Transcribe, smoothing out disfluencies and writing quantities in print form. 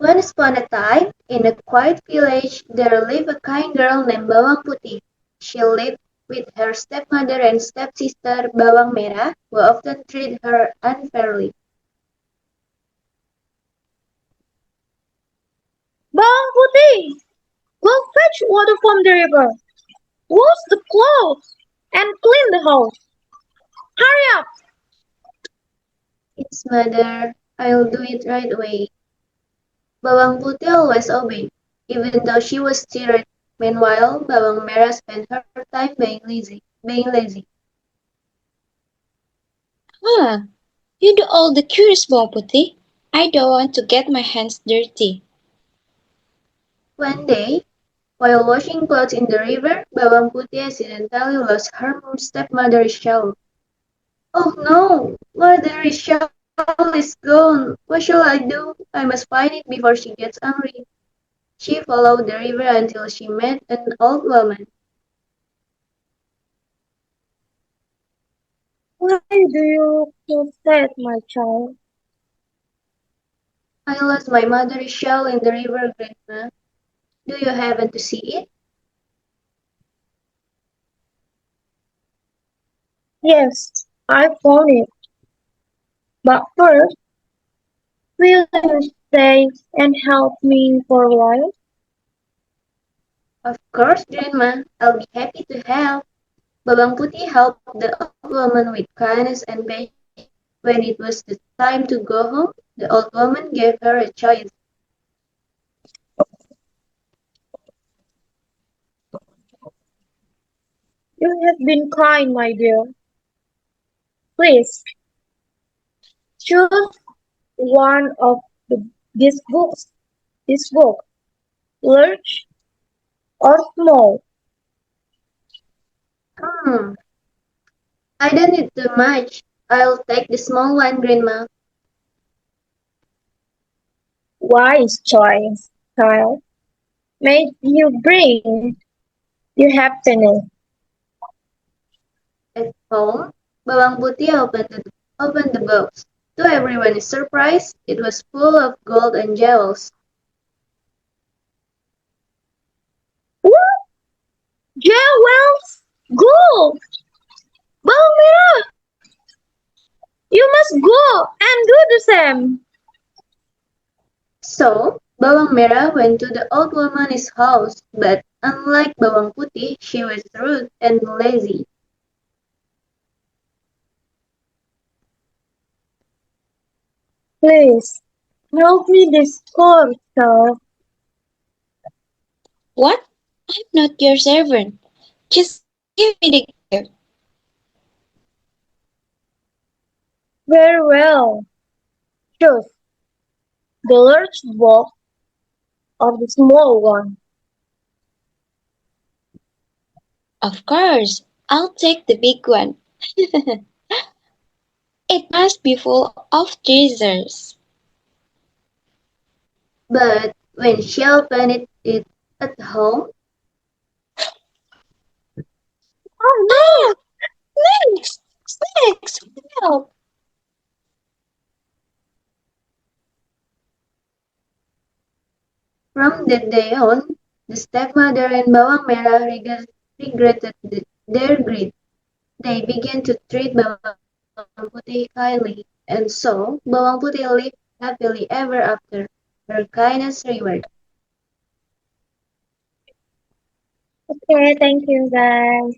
Once upon a time, in a quiet village, there lived a kind girl named Bawang Putih. She lived with her stepmother and stepsister Bawang Merah, who often treated her unfairly. Bawang Putih, go fetch water from the river. Wash the clothes and clean the house. Hurry up! Yes, mother, I'll do it right away. Bawang Putih always obeyed, even though she was tired. Meanwhile, Bawang Merah spent her time being lazy. Huh, you do all the curious, Putih. I don't want to get my hands dirty. One day, while washing clothes in the river, Bawang Putih accidentally lost her stepmother's shawl. Oh no! Mother's shawl is gone! What shall I do? I must find it before she gets angry. She followed the river until she met an old woman. Why do you feel sad, my child? I lost my mother's shawl in the river, Grandma. Do you happen to see it? Yes, I found it. But first, will you stay and help me for a while? Of course, Grandma. I'll be happy to help. Babang Putih helped the old woman with kindness and patience. When it was the time to go home, the old woman gave her a choice. You have been kind, my dear. Please choose one of these books. This book, large or small. Hmm, I don't need too much. I'll take the small one, Grandma. Wise choice, child. May you bring you happiness. At home, Babang Putih opened the box. To everyone's surprise, it was full of gold and jewels. What? Jewels? Go! Balmira, you must go and do the same. So, Bawang Merah went to the old woman's house, but unlike Bawang Putih, she was rude and lazy. Please, help me discover, sir. What? I'm not your servant. Just give me the gift. Very well. Choose the large box or the small one. Of course, I'll take the big one. It must be full of treasures. But when she opened it at home, Ah! Snakes! Snakes! Help! from that day on, the stepmother and Bawang Merah regretted their greed. They began to treat Bawang Putih kindly, and so Bawang Putih lived happily ever after, her kindness rewarded. Okay, thank you, guys.